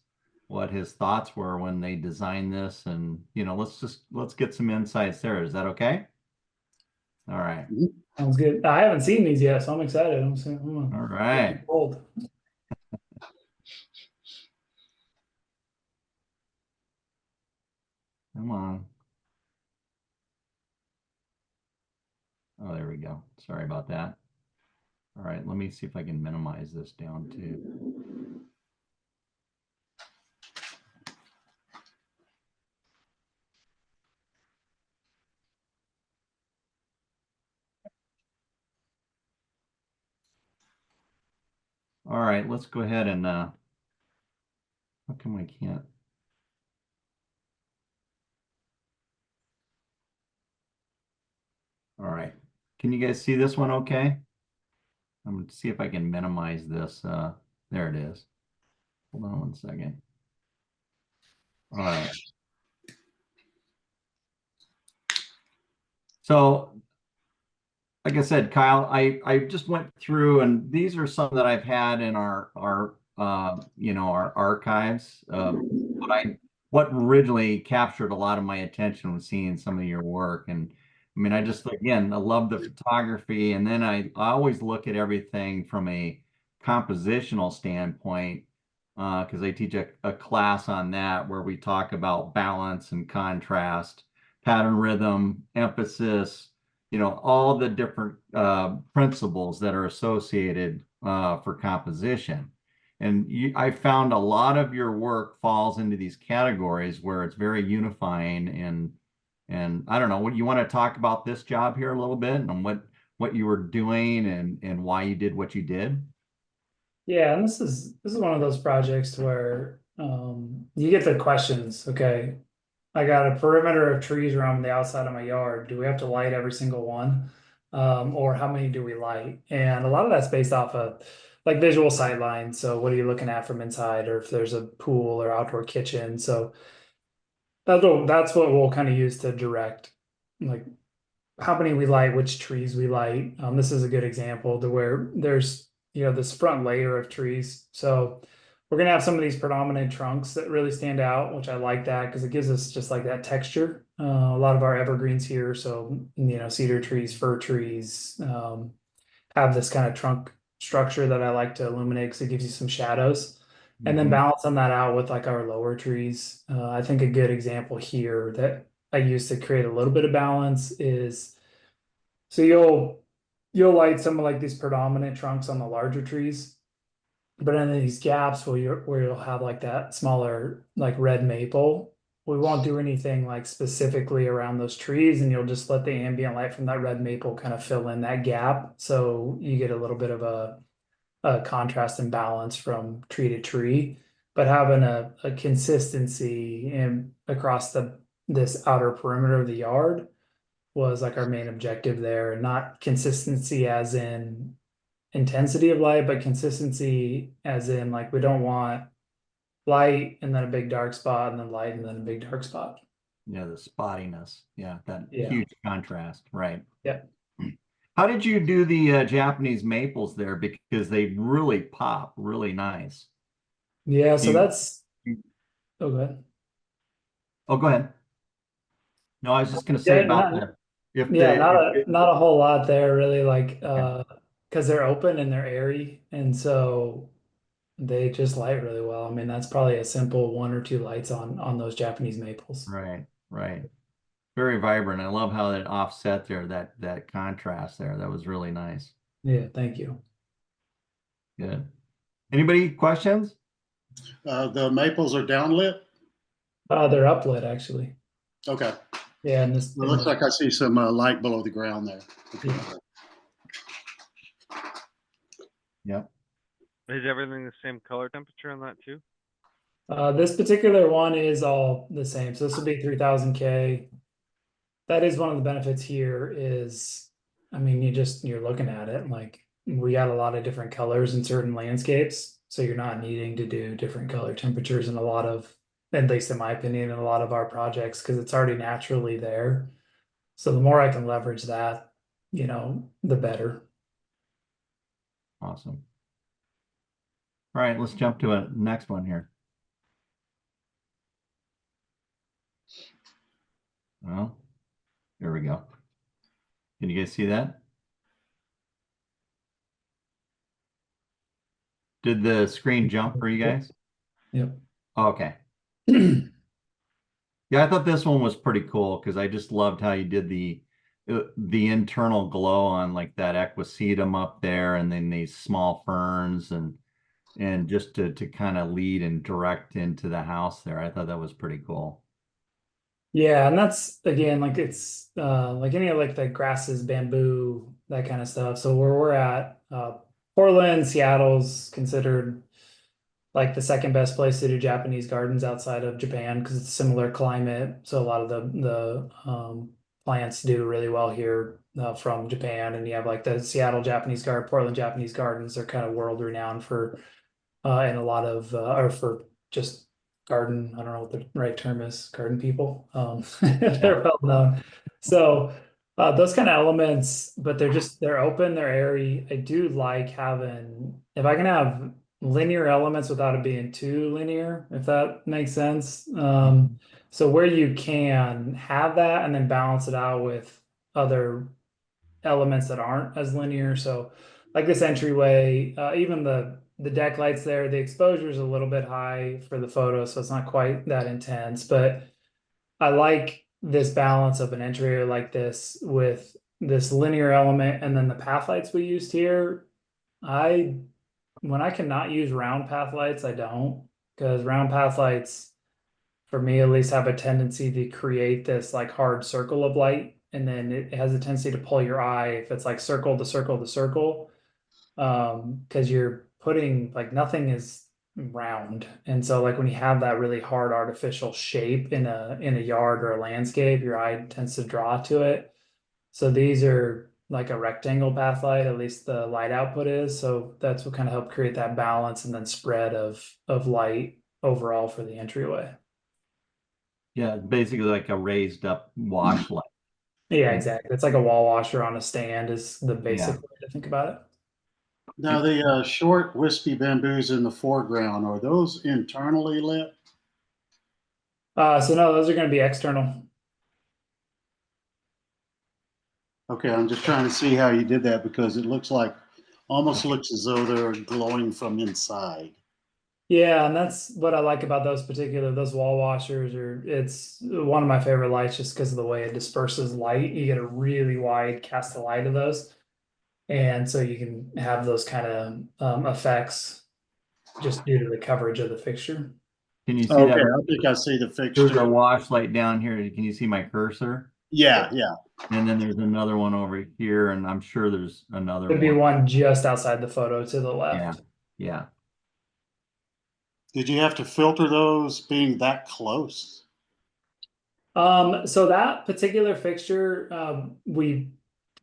what his thoughts were when they designed this, and let's get some insights there. Is that okay? All right. Mhm. Sounds good. I haven't seen these yet, so I'm excited. All right. Bold. Come on. Oh, there we go. Sorry about that. All right, let me see if I can minimize this down too. All right, let's go ahead and how come I can't? All right. Can you guys see this one okay? I'm going to see if I can minimize this. There it is. Hold on one second. All right. So, like I said, Kyle, I just went through, and these are some that I've had in our our archives. What originally captured a lot of my attention was seeing some of your work, and I mean, I just again, I love the photography, and then I always look at everything from a compositional standpoint, because I teach a class on that where we talk about balance and contrast, pattern, rhythm, emphasis, all the different principles that are associated for composition. And I found a lot of your work falls into these categories where it's very unifying, and I don't know, what you want to talk about this job here a little bit and what you were doing and why you did what you did? Yeah, and this is one of those projects where you get the questions, okay, I got a perimeter of trees around the outside of my yard. Do we have to light every single one? Or how many do we light? And a lot of that's based off of like visual sight lines. So what are you looking at from inside, or if there's a pool or outdoor kitchen? So that's what we'll kind of use to direct like how many we light, which trees we light. This is a good example to where there's, this front layer of trees. So we're gonna have some of these predominant trunks that really stand out, which I like that because it gives us just like that texture. A lot of our evergreens here, so cedar trees, fir trees, have this kind of trunk structure that I like to illuminate because it gives you some shadows. And then Mhm. balancing that out with like our lower trees. I think a good example here that I use to create a little bit of balance is so you'll light some of like these predominant trunks on the larger trees, but in these gaps where you'll have like that smaller like red maple, we won't do anything like specifically around those trees, and you'll just let the ambient light from that red maple kind of fill in that gap, so you get a little bit of a contrast and balance from tree to tree, but having a consistency in across this outer perimeter of the yard was like our main objective there, and not consistency as in intensity of light, but consistency as in like we don't want light and then a big dark spot and then light and then a big dark spot. Yeah, the spottiness. Yeah, that Yeah. huge contrast, right? Yeah. How did you do the Japanese maples there? Because they really pop really nice. Yeah. So You, that's, oh, good. oh, go ahead. No, I was just going to say Yeah. about that. If Yeah. the, if it, Not a whole lot there really, like, yeah, because they're open and they're airy. And so they just light really well. I mean, that's probably a simple one or two lights on those Japanese maples. right, right. Very vibrant. I love how that offset there, that contrast there. That was really nice. Yeah. Thank you. Good. Anybody questions? The maples are downlit. They're uplit actually. Okay. Yeah. And It looks like I see some light below the ground there. Okay. Yeah. Yep. Is everything the same color temperature on that too? This particular one is all the same. So this will be 3000 K. That is one of the benefits here is, I mean, you're looking at it like we got a lot of different colors in certain landscapes. So you're not needing to do different color temperatures in a lot of, at least in my opinion, in a lot of our projects, because it's already naturally there. So the more I can leverage that, the better. Awesome. All right, let's jump to a next one here. Well, there we go. Can you guys see that? Did the screen jump for you guys? Yep. Okay. Yeah, I thought this one was pretty cool because I just loved how you did the internal glow on like that equisetum up there, and then these small ferns and just to kind of lead and direct into the house there. I thought that was pretty cool. Yeah, and that's again like it's like any of like the grasses, bamboo, that kind of stuff. So where we're at, Portland, Seattle's considered like the second best place to do Japanese gardens outside of Japan because it's a similar climate. So a lot of the plants do really well here from Japan, and you have like the Seattle Japanese Garden, Portland Japanese Gardens. They're kind of world renowned for and a lot of or for just garden. I don't know what the right term is. Garden people. They're well known. So those kind of elements, but they're open, they're airy. I do like having if I can have linear elements without it being too linear, if that makes sense. So where you can have that and then balance it out with other elements that aren't as linear. So like this entryway, even the deck lights there, the exposure is a little bit high for the photo, so it's not quite that intense, but I like this balance of an entryway like this with this linear element and then the path lights we used here. When I cannot use round path lights, I don't, because round path lights, for me at least, have a tendency to create this like hard circle of light, and then it has a tendency to pull your eye if it's like circle to circle to circle, because you're putting like nothing is round, and so like when you have that really hard artificial shape in a yard or a landscape, your eye tends to draw to it. So these are like a rectangle path light, at least the light output is. So that's what kind of helped create that balance and then spread of light overall for the entryway. Yeah, it's basically like a raised up wash light. Yeah, exactly. It's like a wall washer on a stand is the basic Yeah. way to think about it. Now, the short wispy bamboos in the foreground, are those internally lit? So no, those are going to be external. Okay, I'm just trying to see how you did that because it almost looks as though they're glowing from inside. Yeah, and that's what I like about those wall washers, or it's one of my favorite lights just because of the way it disperses light. You get a really wide cast of light of those. And so you can have those kind of effects just due to the coverage of the fixture. Can you see Okay, that? I think I see the There's a fixture. wash light down here. Can you see my cursor? Yeah. And then there's another one over here, and I'm sure there's another There'd be one. one just outside the photo to the Yeah, left. yeah. Did you have to filter those being that close? So that particular fixture, we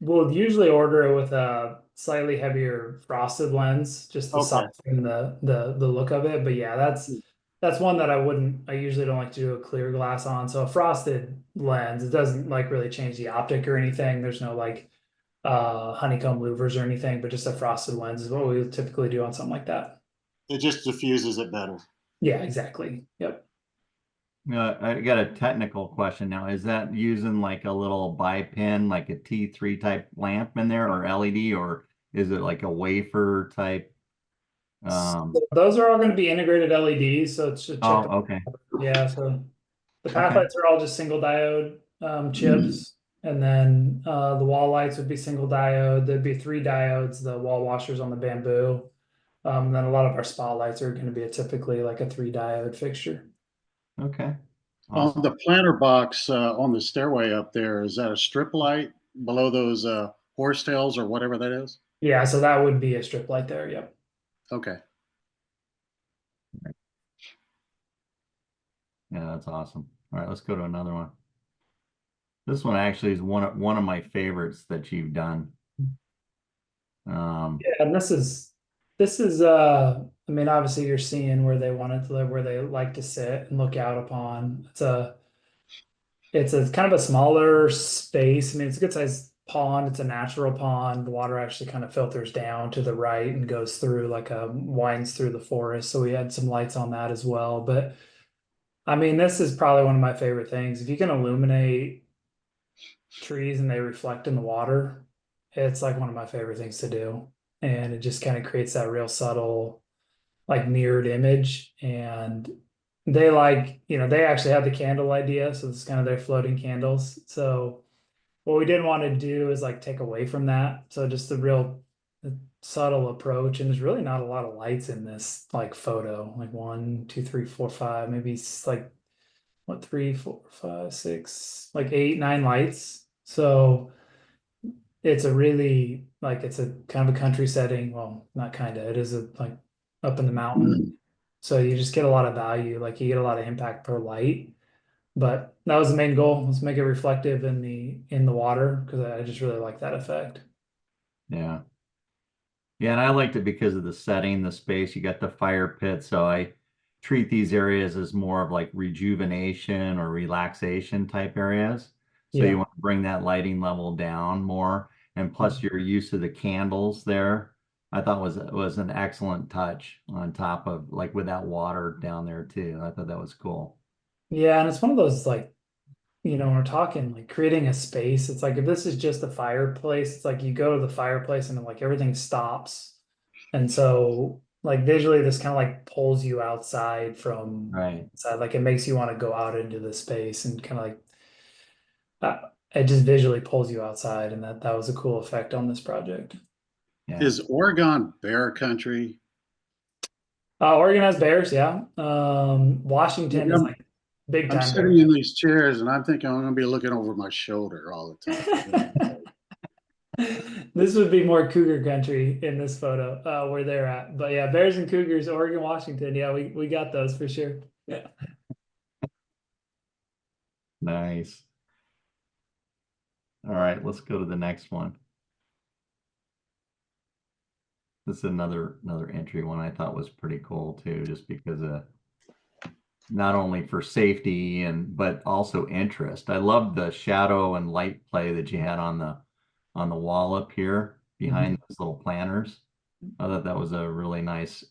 will usually order it with a slightly heavier frosted lens just to Okay. soften the look of it. But yeah, that's one that I usually don't like to do a clear glass on. So a frosted lens, it doesn't like really change the optic or anything. There's no like honeycomb louvers or anything, but just a frosted lens is what we would typically do on something like that. It just diffuses it better. Yeah, exactly. Yep. I got a technical question now. Is that using like a little bipin, like a T3 type lamp in there, or LED, or is it like a wafer type? So those are all going to be integrated LEDs, so it's just Oh, check. okay. Yeah, so the path Okay. lights are all just single diode chips, and then the wall lights would be single diode. There'd be 3 diodes, the wall washers on the bamboo. And then a lot of our spotlights are going to be typically like a 3 diode fixture. Okay. On Awesome. the planter box on the stairway up there, is that a strip light below those horsetails or whatever that is? Yeah, so that would be a strip light there. Yep. Okay. Yeah, that's awesome. All right, let's go to another one. This one actually is one of my favorites that you've done. Yeah, and this is I mean, obviously you're seeing where they wanted to live, where they like to sit and look out upon. It's a kind of a smaller space. I mean, it's a good sized pond. It's a natural pond. The water actually kind of filters down to the right and goes through winds through the forest. So we had some lights on that as well. But I mean, this is probably one of my favorite things. If you can illuminate trees and they reflect in the water, it's like one of my favorite things to do. And it just kind of creates that real subtle, like mirrored image. And they actually had the candle idea. So it's kind of their floating candles. So what we didn't want to do is like take away from that. So just the real subtle approach. And there's really not a lot of lights in this like photo, like 1, 2, 3, 4, 5, maybe it's like what, 3, 4, 5, 6, like 8, 9 lights. So it's a really like it's a kind of a country setting. Well, not kind of. It is like up in the mountain. So you just get a lot of value. Like you get a lot of impact per light. But that was the main goal, was make it reflective in the water, because I just really like that effect. Yeah. Yeah, and I liked it because of the setting, the space. You got the fire pit, so I treat these areas as more of like rejuvenation or relaxation type areas. So you Yeah. want to bring that lighting level down more, and plus your use of the candles there, I thought was an excellent touch on top of like with that water down there too. I thought that was cool. Yeah, and it's one of those like, when we're talking like creating a space, it's like if this is just a fireplace, it's like you go to the fireplace and like everything stops. And so like visually this kind of like pulls you outside from Right. inside, like it makes you want to go out into the space and kind of like it just visually pulls you outside, and that was a cool effect on this project. Yeah. Is Oregon bear country? Oregon has bears, yeah. Washington is like big I'm time bear sitting in these chairs and I'm thinking I'm going to be looking over my shoulder all the time. country. This would be more cougar country in this photo, where they're at. But yeah, bears and cougars, Oregon, Washington. Yeah, we got those for sure. Yeah. Nice. All right, let's go to the next one. This is another entry one I thought was pretty cool too, just because of not only for safety but also interest. I love the shadow and light play that you had on the wall up here behind those little planters. I thought that was a really nice.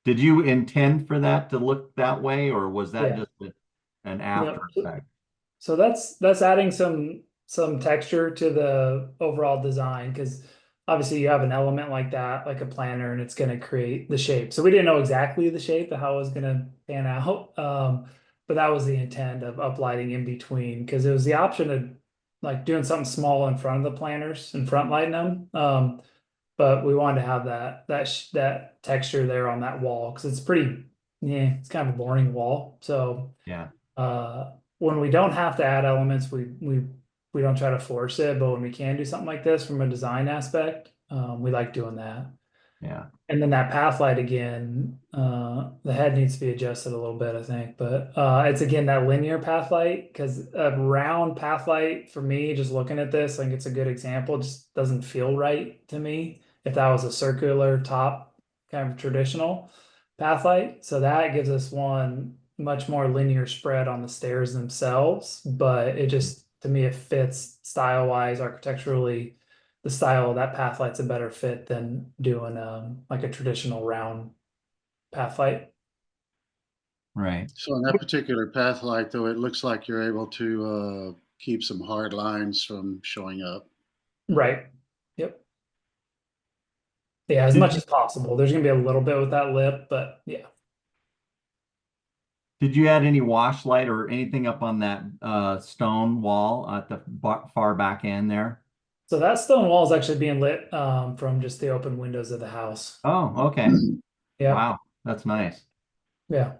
Did you intend for that to look that way, or was that Yeah. just an Yep. after effect? So that's adding some texture to the overall design, because obviously you have an element like that, like a planner, and it's going to create the shape. So we didn't know exactly the shape of how it was going to pan out, but that was the intent of uplighting in between, because it was the option of like doing something small in front of the planters and front lighting them. But we wanted to have that texture there on that wall, because it's pretty, yeah, it's kind of a boring wall. So Yeah, when we don't have to add elements, we don't try to force it, but when we can do something like this from a design aspect, we like doing that. yeah, And then that path light again, the head needs to be adjusted a little bit, I think, but it's again that linear path light, because a round path light for me, just looking at this, I think it's a good example, just doesn't feel right to me. If that was a circular top, kind of traditional path light, so that gives us one much more linear spread on the stairs themselves, but it just, to me, it fits style wise, architecturally. The style of that path light's a better fit than doing like a traditional round path light. right. So on that particular path light, though, it looks like you're able to keep some hard lines from showing up. Right. Yep. Yeah, as Did much you as possible. There's gonna be a little bit with that lip, but yeah. did you add any wash light or anything up on that stone wall at the far back end there? So that stone wall is actually being lit from just the open windows of the house. Oh, okay. Yeah. Wow, that's nice. Yeah.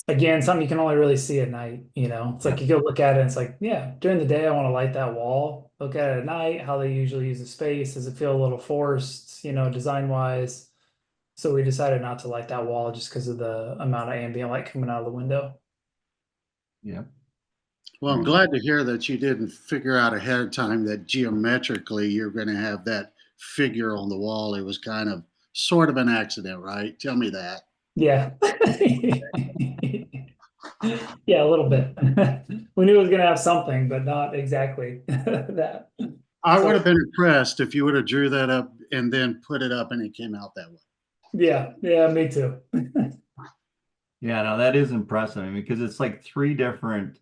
Again, something you can only really see at night, you know. It's Yeah, like you go look at it, and it's like, yeah, during the day I want to light that wall. Look at it at night, how they usually use the space. Does it feel a little forced, design wise? So we decided not to light that wall just because of the amount of ambient light coming out of the window. yeah. Well, I'm glad to hear that you didn't figure out ahead of time that geometrically you're going to have that figure on the wall. It was kind of sort of an accident, right? Tell me that. Yeah. Yeah, a little bit. We knew it was gonna have something, but not exactly that. I would So have been impressed if you would have drew that up and then put it up and it came out that way. yeah, me too. Yeah, no, that is impressive. I mean, because it's like three different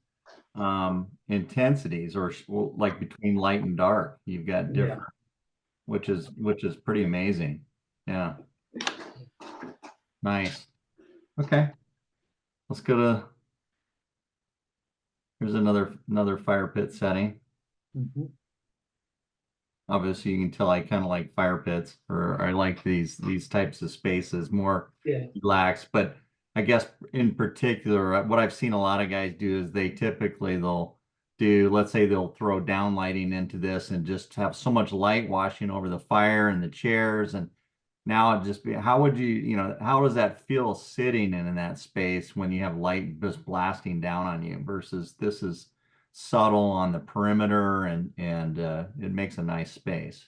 intensities or well, like between light and dark. You've got Yeah. different, which is pretty amazing. Yeah. Nice. Okay. Let's go to here's another fire pit setting. Mhm. Obviously, you can tell I kind of like fire pits, or I like these types of spaces more Yeah. relaxed. But I guess in particular, what I've seen a lot of guys do is they'll do, let's say they'll throw down lighting into this and just have so much light washing over the fire and the chairs, and now it just be, how would you, how does that feel sitting in that space when you have light just blasting down on you versus this is subtle on the perimeter and it makes a nice space.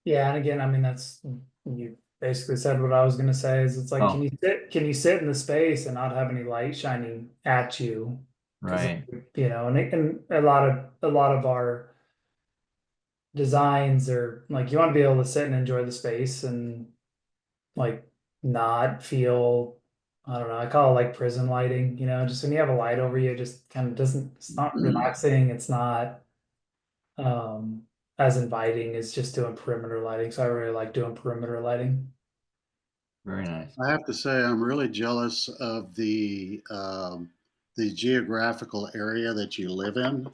Yeah, and again, I mean, that's, you basically said what I was gonna say, is it's like, Oh, can you sit in the space and not have any light shining at you? 'Cause, right. and a lot of our designs are like, you want to be able to sit and enjoy the space and like not feel, I don't know, I call it like prison lighting, just when you have a light over you, it just kind of doesn't, it's not relaxing, it's not um as inviting as just doing perimeter lighting. So I really like doing perimeter lighting. Very nice. I have to say, I'm really jealous of the geographical area that you live in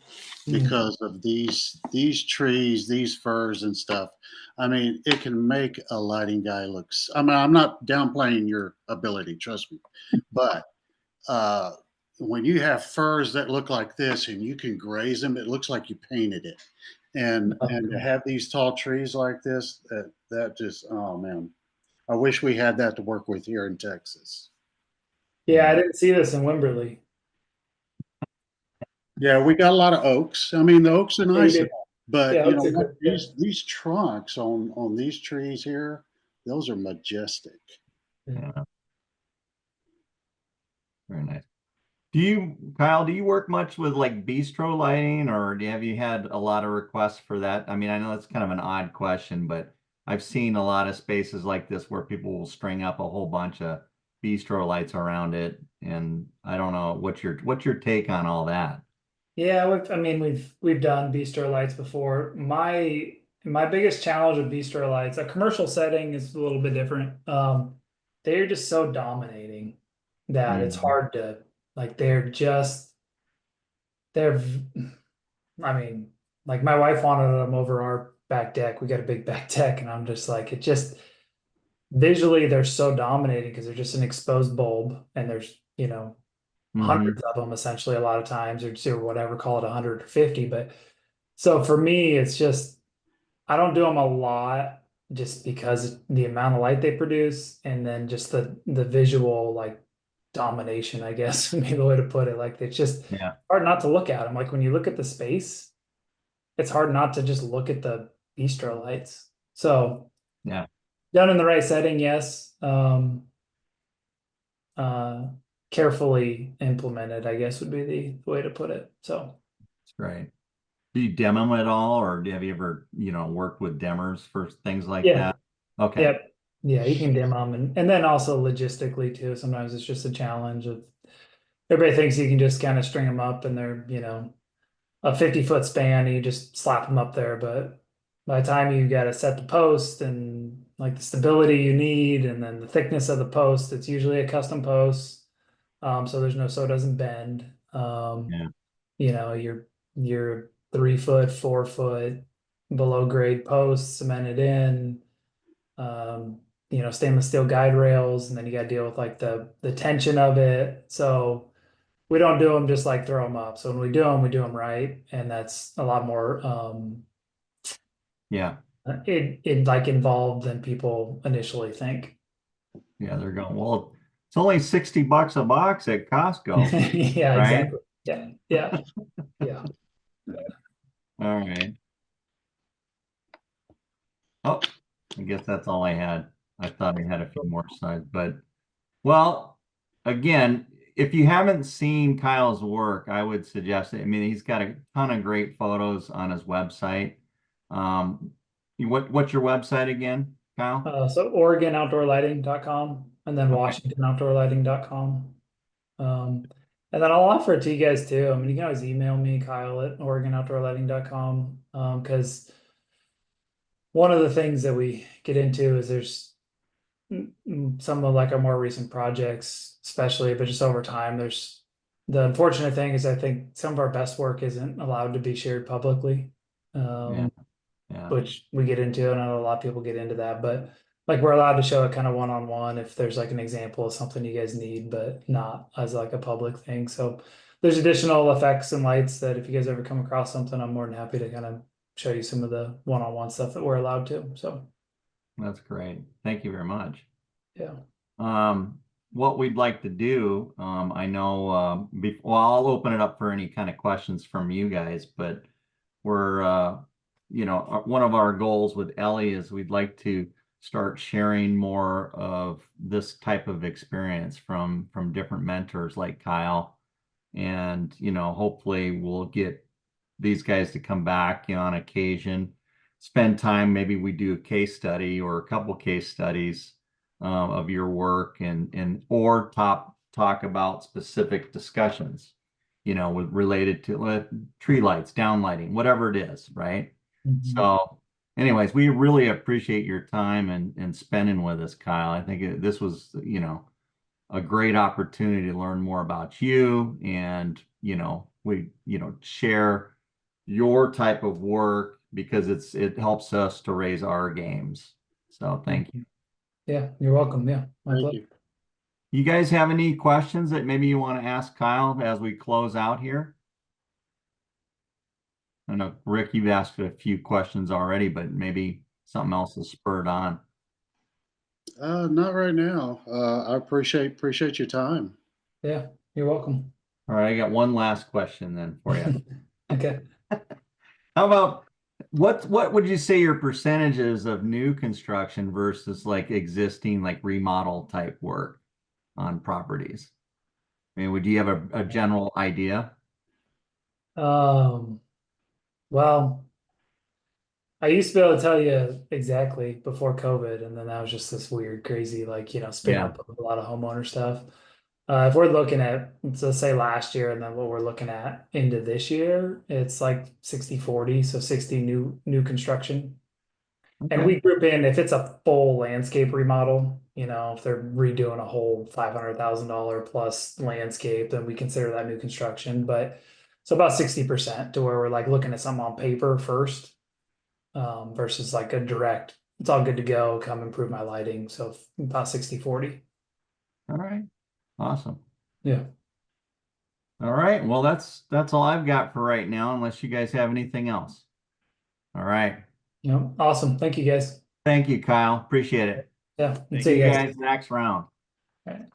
because of these trees, these firs and stuff. I mean, it can make a lighting guy looks. I mean, I'm not downplaying your ability, trust me, but uh, when you have firs that look like this and you can graze them, it looks like you painted it. And to have these tall trees like this, that just, oh man, I wish we had that to work with here in Texas. Yeah, I didn't see this in Wimberley. Yeah, we got a lot of oaks. I mean, the oaks are Yeah, you nice, did. but Yeah, you know it's a what? good, yeah. These trunks on these trees here, those are majestic. Yeah, very nice. Kyle, do you work much with like bistro lighting or have you had a lot of requests for that? I mean, I know that's kind of an odd question, but I've seen a lot of spaces like this where people will string up a whole bunch of bistro lights around it. And I don't know, what's your take on all that? Yeah, we've done bistro lights before. My biggest challenge with bistro lights, a commercial setting is a little bit different. They're just so dominating that it's Mhm. hard to like. They're. I mean, like my wife wanted them over our back deck. We got a big back deck, and I'm just like, it just visually they're so dominating because they're just an exposed bulb, and there's hundreds of them essentially a lot of times, or whatever, call it 150. But so for me, it's just I don't do them a lot just because the amount of light they produce, and then just the visual like domination, I guess would be the way to put it. Like it's just Yeah, hard not to look at them. Like when you look at the space, it's hard not to just look at the bistro lights. So yeah, done in the right setting, yes. Uh, Carefully implemented, I guess would be the way to put it. So that's great. Do you demo them at all, or have you ever, worked with demos for things like yeah, that? Okay. yep, yeah, you can dim them, and then also logistically too. Sometimes it's just a challenge of everybody thinks you can just kind of string them up and they're a 50-foot span and you just slap them up there, but by the time you got to set the post and like the stability you need and then the thickness of the post, it's usually a custom post. So it doesn't bend. Yeah. Your 3 foot, 4 foot below grade posts cemented in, stainless steel guide rails, and then you got to deal with like the tension of it. So we don't do them just like throw them up. So when we do them right, and that's a lot more Yeah. it like involved than people initially think. Yeah. They're going, well, it's only $60 a box at Costco, Yeah, right? exactly. Yeah, yeah, yeah. All right. Oh, I guess that's all I had. I thought I had a few more slides, but well, again, if you haven't seen Kyle's work, I would suggest it. I mean, he's got a ton of great photos on his website. Um, what's your website again, Kyle? So OregonOutdoorLighting.com and then Okay. WashingtonOutdoorLighting.com. And then I'll offer it to you guys too. I mean, you can always email me, Kyle at OregonOutdoorLighting.com. Because one of the things that we get into is there's some of like our more recent projects, especially, but just over time, there's the unfortunate thing is I think some of our best work isn't allowed to be shared publicly. Yeah. Um, Yeah. which we get into, and I know a lot of people get into that, but like we're allowed to show it kind of one-on-one if there's like an example of something you guys need, but not as like a public thing. So there's additional effects and lights that if you guys ever come across something, I'm more than happy to kind of show you some of the one-on-one stuff that we're allowed to. So That's great. Thank you very much. Yeah. What we'd like to do, I know, well, I'll open it up for any kind of questions from you guys, but we're, one of our goals with Ellie is we'd like to start sharing more of this type of experience from different mentors like Kyle. And, hopefully we'll get these guys to come back, on occasion, spend time. Maybe we do a case study or a couple case studies of your work or talk about specific discussions, with related to tree lights, downlighting, whatever it is, right? So anyways, we really appreciate your time and spending with us, Kyle. I think this was, a great opportunity to learn more about you and, we, share your type of work because it helps us to raise our games. So thank you. Yeah, you're welcome. Yeah, my Thank pleasure. you. You guys have any questions that maybe you want to ask Kyle as we close out here? I know, Rick, you've asked a few questions already, but maybe something else is spurred on. Not right now. I appreciate your time. Yeah, you're welcome. All right, I got one last question then for you. Okay. How about what would you say your percentages of new construction versus like existing like remodel type work on properties? I mean, would you have a general idea? Well, I used to be able to tell you exactly before COVID, and then that was just this weird, crazy, spin Yeah. up of a lot of homeowner stuff. If we're looking at, let's say last year, and then what we're looking at into this year, it's like 60-40, so 60 new construction. And Okay. we group in if it's a full landscape remodel, if they're redoing a whole $500,000 plus landscape, then we consider that new construction. But so about 60% to where we're like looking at something on paper first, versus like a direct, it's all good to go, come improve my lighting. So about 60-40. All right. Awesome. Yeah. All right. Well, that's all I've got for right now, unless you guys have anything else. All right. Yeah. Awesome. Thank you guys. Thank you, Kyle. Appreciate it. Yeah. Thank See See you you guys. guys next round. All right.